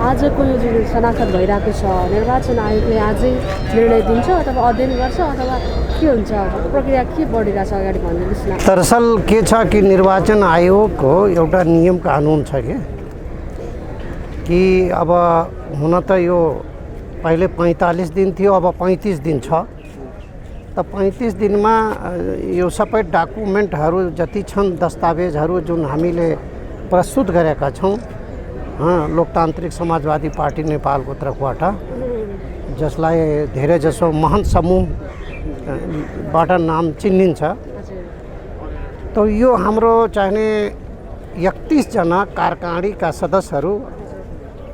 आजको यो जुन शनाखत भइरहेको छ, निर्वाचन आयोगले आजै निर्णय दिन्छ अथवा अध्ययन गर्छ अथवा के हुन्छ, प्रक्रिया के बढिरहेछ अगाडि भनिदिनुहोस् न। दरअसल के छ कि निर्वाचन आयोगको एउटा नियम कानुन छ कि अब हुन त यो पहिले 45 दिन थियो, अब 35 दिन छ। त 35 दिनमा यो सबै डकुमेन्टहरू जति छन्, दस्तावेजहरू जुन हामीले प्रस्तुत गरेका छौँ लोकतान्त्रिक समाजवादी पार्टी नेपालको तर्फबाट, जसलाई धेरैजसो महन्त समूहबाट नाम चिनिन्छ, तो यो हाम्रो चाहिने 31 जना कार्यकारिणीका सदस्यहरू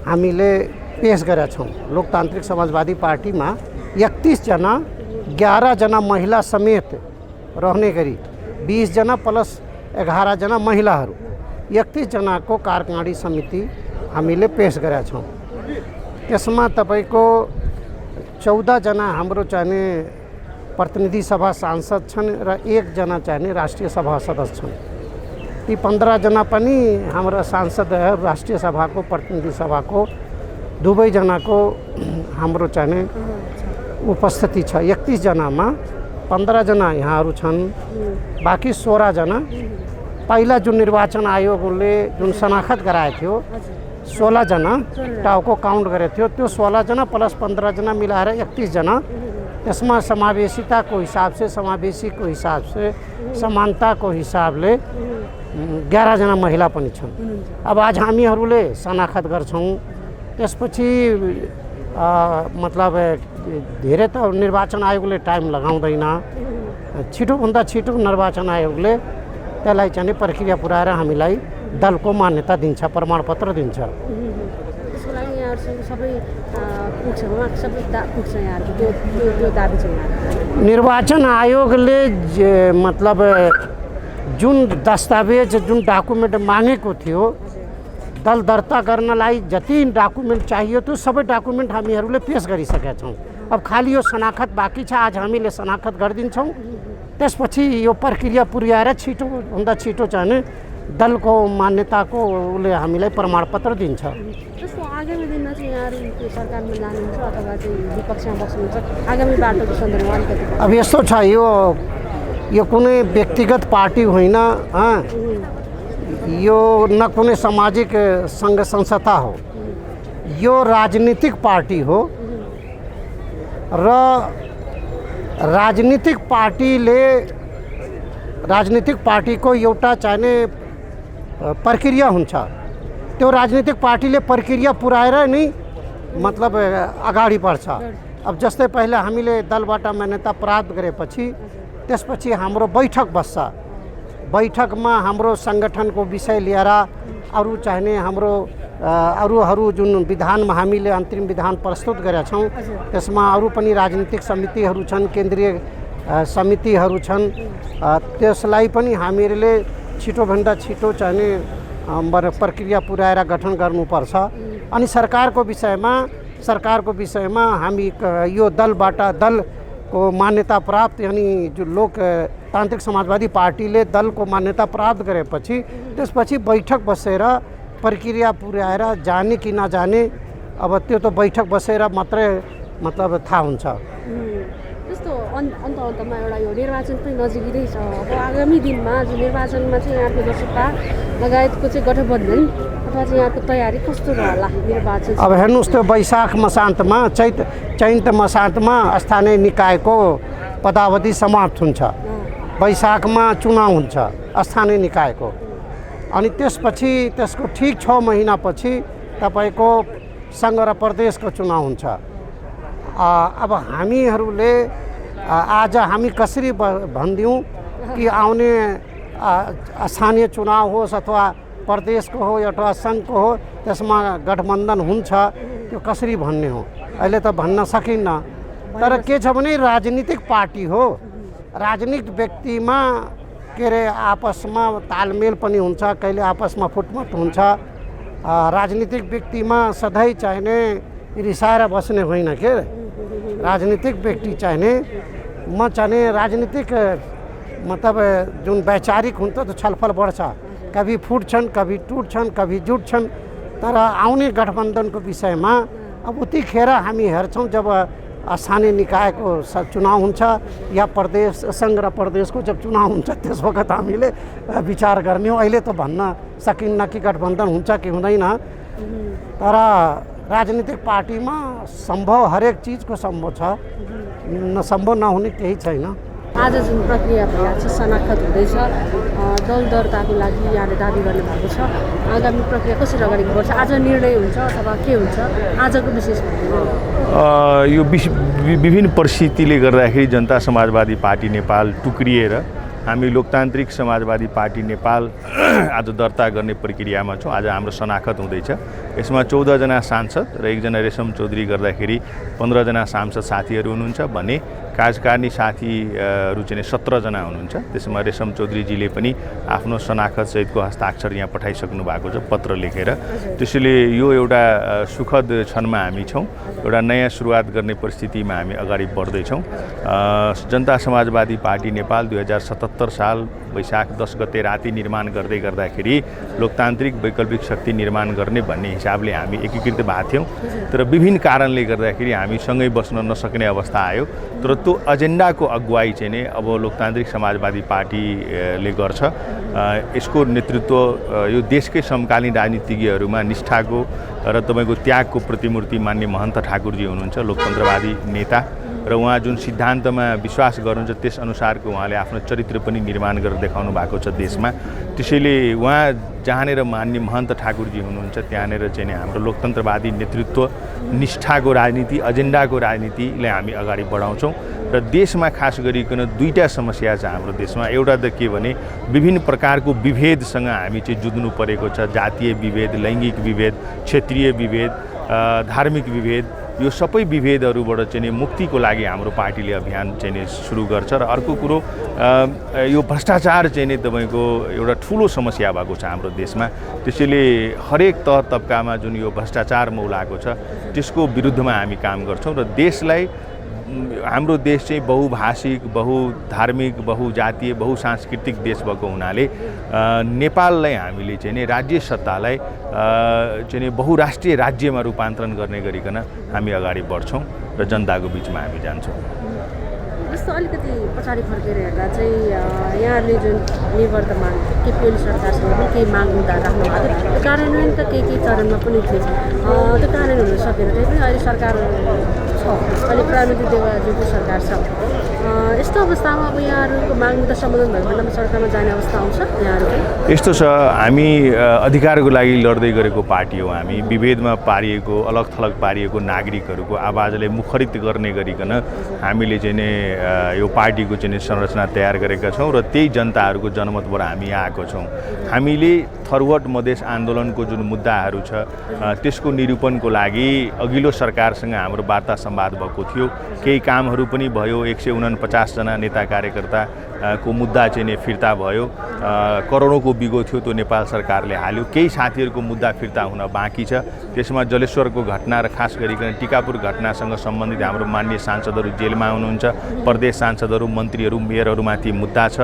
हामीले पेश गरेका छौँ। लोकतान्त्रिक समाजवादी पार्टीमा 31 जना, 11 जना महिला समेत रहने गरी 20 जना प्लस 11 जना महिलाहरू, 31 जनाको कार्यकारिणी समिति हामीले पेश गरेका छौँ। त्यसमा तपाईको 14 जना हाम्रो चाहिने प्रतिनिधि सभा सांसद छन् र 1 जना चाहिने राष्ट्रिय सभा सदस्य छन्। ती 15 जना पनि हाम्रा सांसद राष्ट्रिय सभाको प्रतिनिधि सभाको दुवै जनाको हाम्रो चाहिने उपस्थिति छ। 31 जनामा 15 जना यहाँहरू छन्, बाँकी 16 जना पहिला जुन निर्वाचन आयोगले जुन शनाखत गराएको थियो 16 जना टाउको काउन्ट गरेको थियो, त्यो 16 जना प्लस 15 जना मिलाएर 31 जना। त्यसमा समावेशिताको हिसाब से, समावेशीको हिसाब से, समानताको हिसाबले 11 जना महिला पनि छन्। अब आज हामीहरूले शनाखत गर्छौँ, त्यसपछि मतलब धेरै त निर्वाचन आयोगले टाइम लगाउँदैन, छिटोभन्दा छिटो निर्वाचन आयोगले त्यसलाई चाहिँ प्रक्रिया पुऱ्याएर हामीलाई दलको मान्यता दिन्छ, प्रमाणपत्र दिन्छ। त्यसको लागि यहाँहरुसँग सबै पुग्छ यहाँहरुको त्यो दाबी छ। निर्वाचन आयोगले मतलब जुन दस्तावेज, जुन डकुमेन्ट मागेको थियो दल दर्ता गर्नलाई जति डकुमेन्ट चाहियो त्यो सबै डकुमेन्ट हामीहरूले पेश गरिसकेका छौँ। अब खालि यो शनाखत बाँकी छ, आज हामीले शनाखत गरिदिन्छौँ। त्यसपछि यो प्रक्रिया पुर्याएर छिटोभन्दा छिटो चाहिँ दलको मान्यताको उसले हामीलाई प्रमाणपत्र दिन्छ। जस्तो आगामी दिनमा चाहिँ यहाँहरू सरकारमा जानुहुन्छ अथवा चाहिँ विपक्षमा बस्नुहुन्छ, आगामी बाटोको सन्दर्भमा अलिकति। अब यस्तो छ, यो कुनै व्यक्तिगत पार्टी होइन, यो न कुनै सामाजिक सङ्घ संस्था हो, यो राजनीतिक पार्टी हो र राजनीतिक पार्टीको एउटा चाहिने प्रक्रिया हुन्छ। त्यो राजनीतिक पार्टीले प्रक्रिया पुऱ्याएर नै मतलब अगाडि बढ्छ। अब जस्तै पहिला हामीले दलबाट मान्यता प्राप्त गरेपछि त्यसपछि हाम्रो बैठक बस्छ। बैठकमा हाम्रो सङ्गठनको विषय लिएर अरू चाहिने हाम्रो अरूहरू जुन विधानमा हामीले अन्तरिम विधान प्रस्तुत गरेका छौँ, त्यसमा अरू पनि राजनीतिक समितिहरू छन्, केन्द्रीय समितिहरू छन्। त्यसलाई पनि हामीले छिटोभन्दा छिटो चाहिने प्रक्रिया पुऱ्याएर गठन गर्नुपर्छ। अनि सरकारको विषयमा हामी यो दलको मान्यता प्राप्त, यानी जो लोकतान्त्रिक समाजवादी पार्टीले दलको मान्यता प्राप्त गरेपछि त्यसपछि बैठक बसेर प्रक्रिया पुर्याएर जाने कि नजाने अब त्यो त बैठक बसेर मात्रै मतलब थाहा हुन्छ। जस्तो अन्तमा एउटा यो निर्वाचन पनि नजिकै छ। अब आगामी दिनमा जो निर्वाचनमा चाहिँ यहाँको दर्शकता लगायतको चाहिँ गठबन्धन अथवा चाहिँ यहाँको तयारी कस्तो रहला निर्वाचन? अब हेर्नुहोस्, त्यो वैशाख मसान्तमा चैत मसान्तमा स्थानीय निकायको पदावधि समाप्त हुन्छ। वैशाखमा चुनाव हुन्छ स्थानीय निकायको, अनि त्यसपछि त्यसको ठीक 6 महिनापछि तपाईँको सङ्घ र प्रदेशको चुनाव हुन्छ। अब हामीहरूले आज हामी कसरी भनिदिउँ कि आउने स्थानीय चुनाव होस् अथवा प्रदेशको हो अथवा सङ्घको हो, त्यसमा गठबन्धन हुन्छ, त्यो कसरी भन्ने हो, अहिले त भन्न सकिन्न। तर के छ भने राजनीतिक पार्टी हो, राजनीतिक व्यक्तिमा के अरे आपसमा तालमेल पनि हुन्छ, कहिले आपसमा फुटमट हुन्छ। राजनीतिक व्यक्तिमा सधैँ चाहिने रिसाएर बस्ने होइन के। राजनीतिक व्यक्ति चाहिने राजनीतिक मतलब जुन वैचारिक हुन्छ तो छलफल बढ्छ, कभी फुट्छन्, कभी टुट्छन्, कभी जुट्छन्। तर आउने गठबन्धनको विषयमा अब उतिखेर हामी हेर्छौँ जब स्थानीय निकायको चुनाव हुन्छ या प्रदेश सङ्घ र प्रदेशको जब चुनाव हुन्छ त्यस वखत हामीले विचार गर्ने हो। अहिले त भन्न सकिन्न कि गठबन्धन हुन्छ कि हुँदैन, तर राजनीतिक पार्टीमा सम्भव हरेक चिजको सम्भव छ, सम्भव नहुने केही छैन। आज जुन प्रक्रिया भइरहेको छ, शनाखत हुँदैछ, दल दर्ताको लागि यहाँले दाबी गर्नुभएको छ, आगामी प्रक्रिया कसरी अगाडि बढ्छ? आज निर्णय हुन्छ अथवा के हुन्छ? आजको विशेष यो विभिन्न परिस्थितिले गर्दाखेरि जनता समाजवादी पार्टी नेपाल टुक्रिएर हामी लोकतान्त्रिक समाजवादी पार्टी नेपाल आज दर्ता गर्ने प्रक्रियामा छौँ। आज हाम्रो शनाखत हुँदैछ। यसमा 14 जना सांसद र 1 जना रेशम चौधरी गर्दाखेरि 15 जना सांसद साथीहरू हुनुहुन्छ भने कार्यकारिणी साथीहरू चाहिँ 17 जना हुनुहुन्छ। त्यसमा रेशम चौधरीजीले पनि आफ्नो शनाखत सहितको हस्ताक्षर यहाँ पठाइसक्नु भएको छ पत्र लेखेर। त्यसैले यो एउटा सुखद क्षणमा हामी छौँ, एउटा नयाँ सुरुवात गर्ने परिस्थितिमा हामी अगाडि बढ्दैछौँ। जनता समाजवादी पार्टी नेपाल 2077 साल वैशाख 10 गते राति निर्माण गर्दै गर्दाखेरि लोकतान्त्रिक वैकल्पिक शक्ति निर्माण गर्ने भन्ने हिसाबले हामी एकीकृत भएको थियौँ, तर विभिन्न कारणले गर्दाखेरि हामी सँगै बस्न नसक्ने अवस्था आयो। तर त्यो एजेन्डाको अगुवाई चाहिँ नै अब लोकतान्त्रिक समाजवादी पार्टीले गर्छ। यसको नेतृत्व यो देशकै समकालीन राजनीतिज्ञहरूमा निष्ठाको र तपाईँको त्यागको प्रतिमूर्ति मान्य महन्त ठाकुरजी हुनुहुन्छ, लोकतन्त्रवादी नेता, र उहाँ जुन सिद्धान्तमा विश्वास गर्नुहुन्छ त्यस अनुसारको उहाँले आफ्नो चरित्र पनि निर्माण गरेर देखाउनु भएको छ देशमा। त्यसैले उहाँ जहाँनिर मान्य महन्त ठाकुरजी हुनुहुन्छ त्यहाँनिर चाहिँ हाम्रो लोकतन्त्रवादी नेतृत्व, निष्ठाको राजनीति, एजेन्डाको राजनीतिलाई हामी अगाडि बढाउँछौँ। र देशमा खास गरिकन दुईटा समस्या छ हाम्रो देशमा। एउटा त के भने विभिन्न प्रकारको विभेदसँग हामी चाहिँ जुझ्नु परेको छ। जातीय विभेद, लैङ्गिक विभेद, क्षेत्रीय विभेद, धार्मिक विभेद, यो सबै विभेदहरूबाट चाहिँ मुक्तिको लागि हाम्रो पार्टीले अभियान चाहिँ सुरु गर्छ। र अर्को कुरो यो भ्रष्टाचार चाहिँ तपाईँको एउटा ठुलो समस्या भएको छ हाम्रो देशमा। त्यसैले हरेक तह तबकामा जुन यो भ्रष्टाचार मौलाएको छ त्यसको विरुद्धमा हामी काम गर्छौँ। र देशलाई, हाम्रो देश चाहिँ बहुभाषिक, बहुधार्मिक, बहुजातीय, बहुसांस्कृतिक देश भएको हुनाले नेपाललाई हामीले चाहिँ राज्य सत्तालाई चाहिँ बहुराष्ट्रिय राज्यमा रूपान्तरण गर्ने गरिकन हामी अगाडि बढ्छौँ र जनताको बिचमा हामी जान्छौँ। यस्तो अलिकति पछाडि फर्केर हेर्दा चाहिँ यहाँले जुन निवर्तमान केपिएल सरकारसँग पनि केही माग मुद्दा राख्नु भएको थियो, त्यो कार्यान्वयन त केही चरणमा पनि थियो, त्यो कार्यान्वयन हुन सकेन। त्यही पनि अहिले सरकार छ, अहिले प्रधानमन्त्री देउवाजीको सरकार छ। यस्तो अवस्थामा अब यहाँहरूको माग मुद्दा सम्बोधन भएको बेलामा सरकारमा जाने अवस्था आउँछ यहाँहरूको? यस्तो छ, हामी अधिकारको लागि लड्दै गरेको पार्टी हो। हामी विभेदमा पारिएको, अलग थलग पारिएको नागरिकहरूको आवाजलाई मुखरित गर्ने गरिकन हामीले चाहिँ नि यो पार्टीको चाहिँ संरचना तयार गरेका छौँ र त्यही जनताहरूको जनमतबाट हामी यहाँ आएको छौँ। हामीले थरवट मधेस आन्दोलनको जुन मुद्दाहरू छ त्यसको निरूपणको लागि अघिल्लो सरकारसँग हाम्रो वार्ता संवाद भएको थियो। केही कामहरू पनि भयो, 149 जना नेता कार्यकर्ताको मुद्दा चाहिँ नि फिर्ता भयो, करोडौँको बिगो थियो त्यो नेपाल सरकारले हाल्यो। केही साथीहरूको मुद्दा फिर्ता हुन बाँकी छ। त्यसमा जलेश्वरको घटना र खास गरिकन टिकापुर घटनासँग सम्बन्धित हाम्रो मान्य सांसदहरू जेलमा हुनुहुन्छ, प्रदेश सांसदहरू, मन्त्रीहरू, मेयरहरूमाथि मुद्दा छ।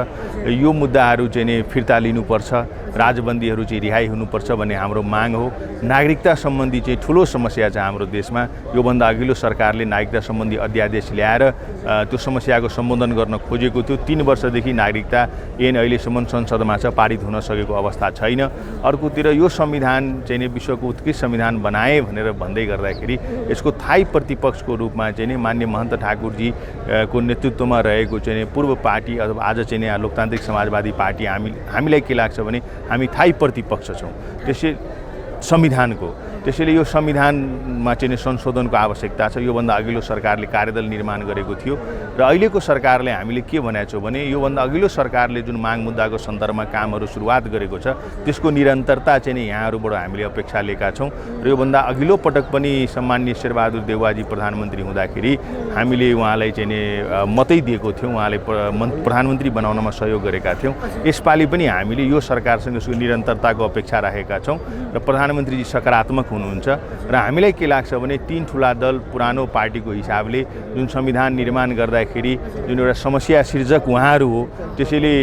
यो मुद्दाहरू चाहिँ नि फिर्ता लिनुपर्छ, राजबन्दीहरू चाहिँ रिहाई हुनुपर्छ भन्ने हाम्रो माग हो। नागरिकता सम्बन्धी चाहिँ ठुलो समस्या छ हाम्रो देशमा। योभन्दा अघिल्लो सरकारले नागरिकता सम्बन्धी अध्यादेश ल्याएर त्यो समस्याको सम्बोधन गर्न खोजेको थियो। 3 वर्षदेखि नागरिकता ऐन अहिलेसम्म संसदमा छ, पारित हुन सकेको अवस्था छैन। अर्कोतिर यो संविधान चाहिँ विश्वको उत्कृष्ट संविधान बनाए भनेर भन्दै गर्दाखेरि यसको थायी प्रतिपक्षको रूपमा चाहिँ मान्य महन्त ठाकुरजीको नेतृत्वमा रहेको चाहिँ पूर्व पार्टी अथवा आज चाहिँ लोकतान्त्रिक समाजवादी पार्टी हामीलाई के लाग्छ भने हामी थायी प्रतिपक्ष छौँ त्यसै संविधानको। त्यसैले यो संविधानमा चाहिँ संशोधनको आवश्यकता छ। योभन्दा अघिल्लो सरकारले कार्यदल निर्माण गरेको थियो र अहिलेको सरकारले हामीले के भनेको छौँ भने योभन्दा अघिल्लो सरकारले जुन माग मुद्दाको सन्दर्भमा कामहरू सुरुवात गरेको छ त्यसको निरन्तरता चाहिँ यहाँहरूबाट हामीले अपेक्षा लिएका छौँ। र योभन्दा अघिल्लो पटक पनि सम्माननीय शेरबहादुर देउवाजी प्रधानमन्त्री हुँदाखेरि हामीले उहाँलाई चाहिँ मतै दिएको थियौँ, उहाँले प्रधानमन्त्री बनाउनमा सहयोग गरेका थियौँ। यसपालि पनि हामीले यो सरकारसँग निरन्तरताको अपेक्षा राखेका छौँ र प्रधानमन्त्रीजी सकारात्मक हुनुहुन्छ र हामीलाई के लाग्छ भने तीन ठुला दल पुरानो पार्टीको हिसाबले जुन संविधान निर्माण गर्दाखेरि जुन एउटा समस्या सिर्जक उहाँहरू हो, त्यसैले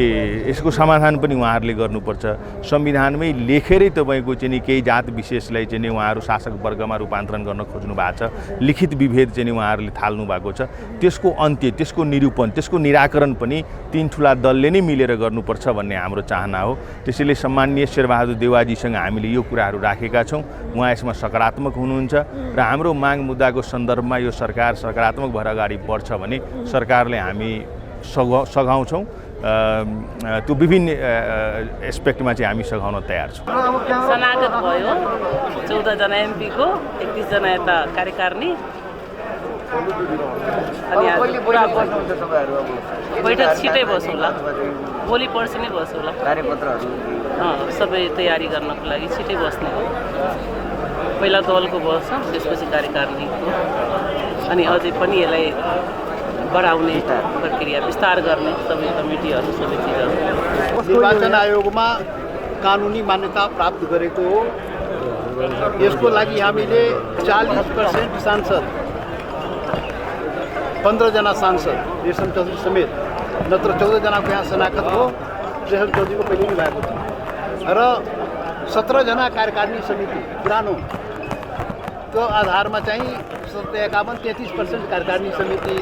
यसको समाधान पनि उहाँहरूले गर्नुपर्छ। संविधानमै लेखेरै तपाईँको चाहिँ नि केही जात विशेषलाई चाहिँ नि उहाँहरू शासक वर्गमा रूपान्तरण गर्न खोज्नु भएको छ, लिखित विभेद चाहिँ नि उहाँहरूले थाल्नु भएको छ। त्यसको अन्त्य, त्यसको निरूपण, त्यसको निराकरण पनि तीन ठुला दलले नै मिलेर गर्नुपर्छ भन्ने हाम्रो चाहना हो। त्यसैले सम्माननीय शेरबहादुर देउवाजीसँग हामीले यो कुराहरू राखेका छौँ। उहाँ यसमा सकारात्मक हुनुहुन्छ र हाम्रो माग मुद्दाको सन्दर्भमा यो सरकार सकारात्मक भएर अगाडि बढ्छ भने सरकारले हामी सघाउँछौँ। त्यो विभिन्न एस्पेक्टमा चाहिँ हामी सघाउन तयार छौँ। शनागत भयो 14 जना MP को, 31 जना यता कार्यकारिणी। अनि बैठक छिटै बसौँला, भोलि पर्सि नै बसौँला। सबै तयारी गर्नको लागि छिटै बस्ने हो। पहिला दलको बस्छ, त्यसपछि कार्यकारिणीको, अनि अझै पनि यसलाई बढाउने प्रक्रिया विस्तार गर्ने सबै कमिटीहरू सबै चिजहरू। निर्वाचन आयोगमा कानुनी मान्यता प्राप्त गरेको हो। यसको लागि हामीले 40% सांसद, 15 जना सांसद रेशम चौधरी समेत, नत्र 14 जनाको यहाँ शनाखत हो। रेशम चौधरीको पहिले नै भएको थियो र 17 जना कार्यकारिणी समिति पुरानो, त्यो आधारमा चाहिँ 51, 33% कार्यकारिणी समिति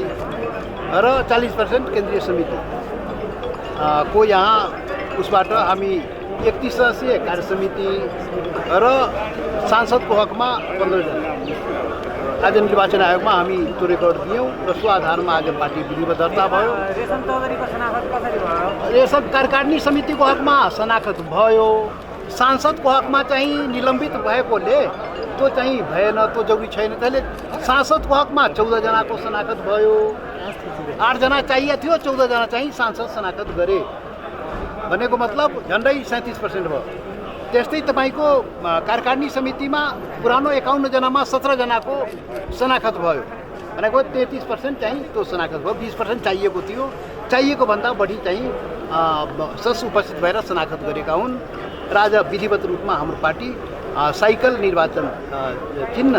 र 40% केन्द्रीय समिति को यहाँ उसबाट हामी 31 सदस्यीय कार्य समिति र सांसदको हकमा 15 जना आज निर्वाचन आयोगमा हामी त्यो रेकर्ड दियौँ र सो आधारमा आज पार्टी विधिवत दर्ता भयो। रेशम कार्यकारिणी समितिको हकमा शनाखत भयो। सांसदको हकमा चाहिँ निलम्बित भएकोले त्यो चाहिँ भएन, त्यो जरुरी छैन। त्यसले सांसदको हकमा 14 जनाको शनाखत भयो। 8 जना चाहिए थियो, 14 जना चाहिँ सांसद शनाखत गरे भनेको मतलब झन्डै 37% भयो। त्यस्तै तपाईँको कार्यकारिणी समितिमा पुरानो 51 जनामा 17 जनाको शनाखत भयो भनेको 33% चाहिँ त्यो शनाखत भयो। 20% चाहिएको थियो, चाहिएको भन्दा बढी चाहिँ उपस्थित भएर शनाखत गरेका हुन् र आज विधिवत रूपमा हाम्रो पार्टी साइकल निर्वाचन चिन्ह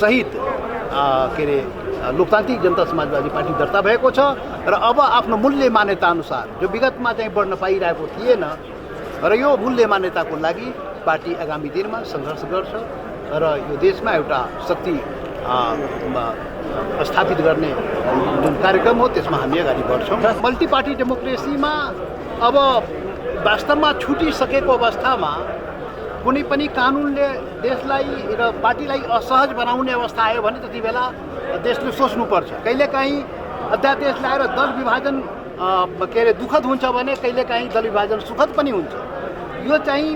सहित के अरे लोकतान्त्रिक जनता समाजवादी पार्टी दर्ता भएको छ र अब आफ्नो मूल्य मान्यता अनुसार जो विगतमा चाहिँ बढ्न पाइरहेको थिएन र यो मूल्य मान्यताको लागि पार्टी आगामी दिनमा सङ्घर्ष गर्छ र यो देशमा एउटा शक्ति स्थापित गर्ने जुन कार्यक्रम हो त्यसमा हामी अगाडि बढ्छौँ। मल्टी पार्टी डेमोक्रेसीमा अब वास्तवमा छुटिसकेको अवस्थामा कुनै पनि कानुनले देशलाई र पार्टीलाई असहज बनाउने अवस्था आयो भने त्यति बेला देशले सोच्नुपर्छ। कहिलेकाहीँ अध्यादेश ल्याएर दल विभाजन के अरे दुःखद हुन्छ भने कहिलेकाहीँ दल विभाजन सुखद पनि हुन्छ। यो चाहिँ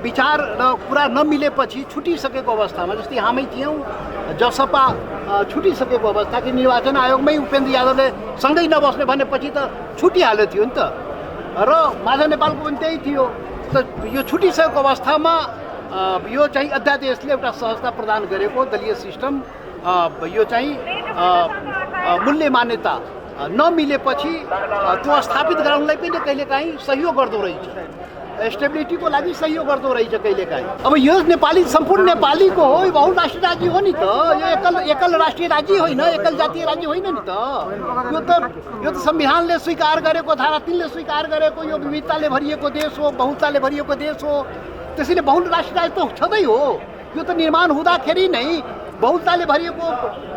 विचार र कुरा नमिलेपछि छुटिसकेको अवस्थामा, जस्तै हामी थियौँ जसपा छुटिसकेको अवस्था कि निर्वाचन आयोगमै उपेन्द्र यादवले सँगै नबस्ने भनेपछि त छुटिहाल्यो थियो नि त र माझा नेपालको पनि त्यही थियो। त यो छुटिसकेको अवस्थामा यो चाहिँ अध्यादेशले एउटा सहजता प्रदान गरेको दलीय सिस्टम यो चाहिँ मूल्य मान्यता नमिलेपछि त्यो स्थापित गराउनलाई पनि कहिलेकाहीँ सहयोग गर्दो रहेछ, स्टेबिलिटीको लागि सहयोग गर्दो रहेछ कहिलेकाहीँ। अब यो नेपाली सम्पूर्ण नेपालीको हो, बहुराष्ट्रिय राज्य हो नि त, यो एकल राष्ट्रिय राज्य होइन, एकल जातीय राज्य होइन नि त। यो त संविधानले स्वीकार गरेको, धारा 3 ले स्वीकार गरेको यो विविधताले भरिएको देश हो, बहुलताले भरिएको देश हो। त्यसैले बहुराष्ट्रिय राज्य त छँदै हो। यो त निर्माण हुँदाखेरि नै बहुलताले भरिएको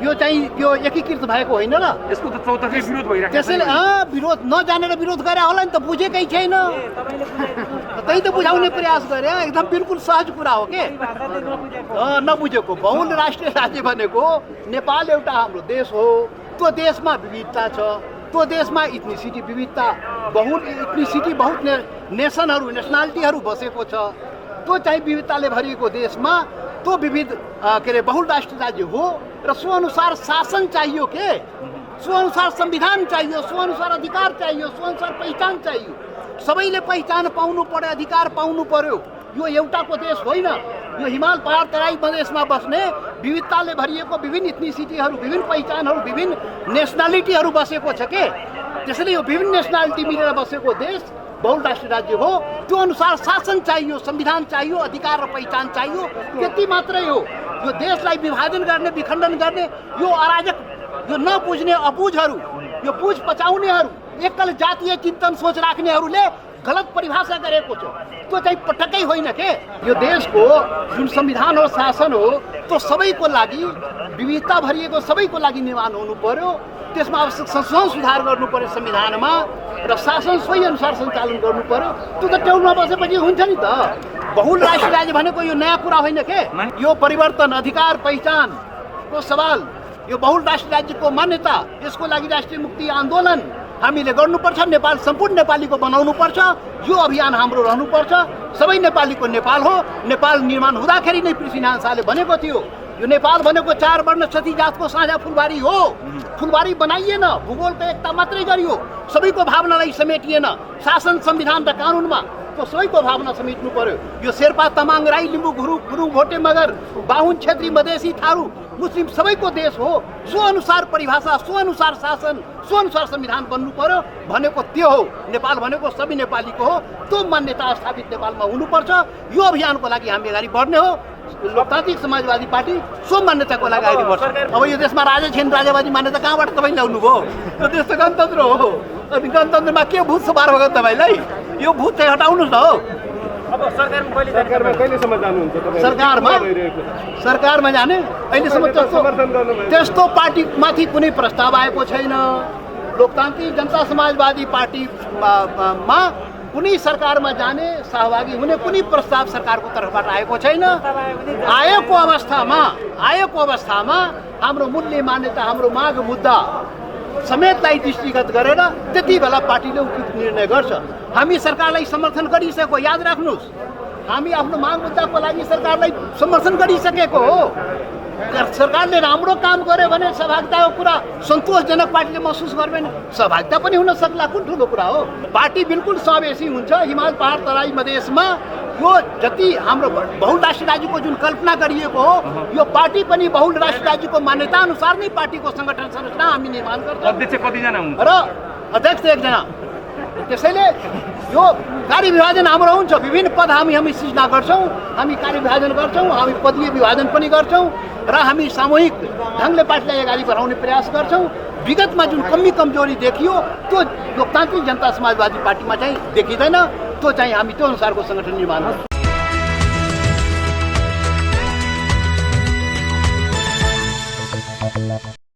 यो चाहिँ यो एकीकृत भएको होइन र यसको त चौतर्फी विरोध भइरहेको छ। त्यसैले विरोध नजानेर विरोध गरे होला नि त, बुझेकै छैन। त्यही त बुझाउने प्रयास गरे, एकदम बिल्कुल सहज कुरा हो के। नबुझेको बहुल राष्ट्रिय राज्य भनेको नेपाल एउटा हाम्रो देश हो। त्यो देशमा विविधता छ, त्यो देशमा इथनिसिटी विविधता, बहुल इथनिसिटी बहुत नेसनहरू नेसनालिटीहरू बसेको छ। त्यो चाहिँ विविधताले भरिएको देशमा त्यो विविध के अरे बहुल राष्ट्रिय राज्य हो र सो अनुसार शासन चाहियो के, सो अनुसार संविधान चाहियो, सो अनुसार अधिकार चाहियो, सो अनुसार पहिचान चाहियो। सबैले पहिचान पाउनु पर्यो, अधिकार पाउनु पर्यो। यो एउटाको देश होइन, यो हिमाल पहाड तराई प्रदेशमा बस्ने विविधताले भरिएको विभिन्न इथनिसिटीहरू, विभिन्न पहिचानहरू, विभिन्न नेसनालिटीहरू बसेको छ के। त्यसैले यो विभिन्न नेसनालिटी मिलेर बसेको देश बहुराष्ट्रिय राज्य हो त्यो अनुसार शासन चाहियो, संविधान चाहियो, अधिकार र पहिचान चाहियो, त्यति मात्रै हो। यो देशलाई विभाजन गर्ने, विखण्डन गर्ने यो अराजक, यो नबुझ्ने अबुझहरू, यो बुझ पचाउनेहरू, एकल जातीय चिन्तन सोच राख्नेहरूले गलत परिभाषा गरेको छ। त्यो चाहिँ पटक्कै होइन के। यो देशको जुन संविधान हो, शासन हो, त्यो सबैको लागि, विविधता भरिएको सबैको लागि निर्माण हुनु पर्यो। त्यसमा आवश्यक संशोधन सुधार गर्नु पर्यो संविधानमा र शासन सोही अनुसार सञ्चालन गर्नु पर्यो। त्यो त टेउमा बसेपछि हुन्छ नि त। बहुराष्ट्रिय राज्य भनेको यो नयाँ कुरा होइन के। यो परिवर्तन, अधिकार पहिचानको सवाल, यो बहुराष्ट्रिय राज्यको मान्यता, यसको लागि राष्ट्रिय मुक्ति आन्दोलन हामीले गर्नुपर्छ। नेपाल सम्पूर्ण नेपालीको बनाउनुपर्छ। यो अभियान हाम्रो रहनुपर्छ। सबै नेपालीको नेपाल हो। नेपाल निर्माण हुँदाखेरि नै पृथ्वीनारायण शाहले भनेको थियो यो नेपाल भनेको 4 वर्ण 6 जातको साझा फुलबारी हो। फुलबारी बनाइएन, भूगोलको एकता मात्रै गरियो, सबैको भावनालाई समेटिएन। शासन, संविधान र कानुनमा त्यो सबैको भावना समेट्नु पर्यो। यो शेर्पा, तामाङ, राई, लिम्बू, गुरुङ, भोटे, मगर, बाहुन, छेत्री, मधेसी, थारू, मुस्लिम सबैको देश हो। सो अनुसार परिभाषा, सो अनुसार शासन, सो अनुसार संविधान बन्नु पर्यो भनेको त्यो हो। नेपाल भनेको सबै नेपालीको हो। त्यो मान्यता स्थापित नेपालमा हुनुपर्छ। यो अभियानको लागि हामी अगाडि बढ्ने हो। लोकतान्त्रिक समाजवादी पार्टी सो मान्यताको लागि अगाडि बढ्छ। अब यो देशमा राजा छैन, राजावादी मान्यता कहाँबाट तपाईँ ल्याउनु भयो? यो देश त गणतन्त्र हो। अनि गणतन्त्रमा के भूत सवार भयो तपाईँलाई? यो भूत चाहिँ हटाउनुहोस् न हो। अब सरकारमा कहिलेसम्म जानुहुन्छ तपाईँ? सरकारमा जाने अहिलेसम्म त्यस्तो पार्टीमाथि कुनै प्रस्ताव आएको छैन। लोकतान्त्रिक जनता समाजवादी पार्टीमा कुनै सरकारमा जाने, सहभागी हुने कुनै प्रस्ताव सरकारको तर्फबाट आएको छैन। आएको अवस्थामा हाम्रो मूल्य मान्यता, हाम्रो माग मुद्दा समेतलाई दृष्टिगत गरेर त्यति बेला पार्टीले उचित निर्णय गर्छ। हामी सरकारलाई समर्थन गरिसकेको, याद राख्नुहोस्, हामी आफ्नो माग मुद्दाको लागि सरकारलाई समर्थन गरिसकेको हो। सरकारले राम्रो काम गर्यो भने सहभागिताको कुरा सन्तोषजनक पार्टीले महसुस गर्दैन, सहभागिता पनि हुन सक्ला। कुन ठुलो कुरा हो? पार्टी बिल्कुल समावेशी हुन्छ। हिमाल, पहाड, तराई, मधेसमा यो जति हाम्रो बहुराष्ट्रिय राज्यको जुन कल्पना गरिएको हो, यो पार्टी पनि बहुराष्ट्रिय राज्यको मान्यता अनुसार नै पार्टीको सङ्गठन संरचना हामी निर्माण गर्छौँ। अध्यक्ष कतिजना हुनुहुन्छ? र अध्यक्ष 1 जना। त्यसैले यो कार्य विभाजन हाम्रो हुन्छ। विभिन्न पद हामी सृजना गर्छौँ, हामी कार्य विभाजन गर्छौँ, हामी पदीय विभाजन पनि गर्छौँ र हामी सामूहिक ढङ्गले पार्टीलाई अगाडि बढाउने प्रयास गर्छौँ। विगतमा जुन कमजोरी देखियो त्यो लोकतान्त्रिक जनता समाजवादी पार्टीमा चाहिँ देखिँदैन। त्यो चाहिँ हामी त्यो अनुसारको सङ्गठन निर्माण गर्छौँ।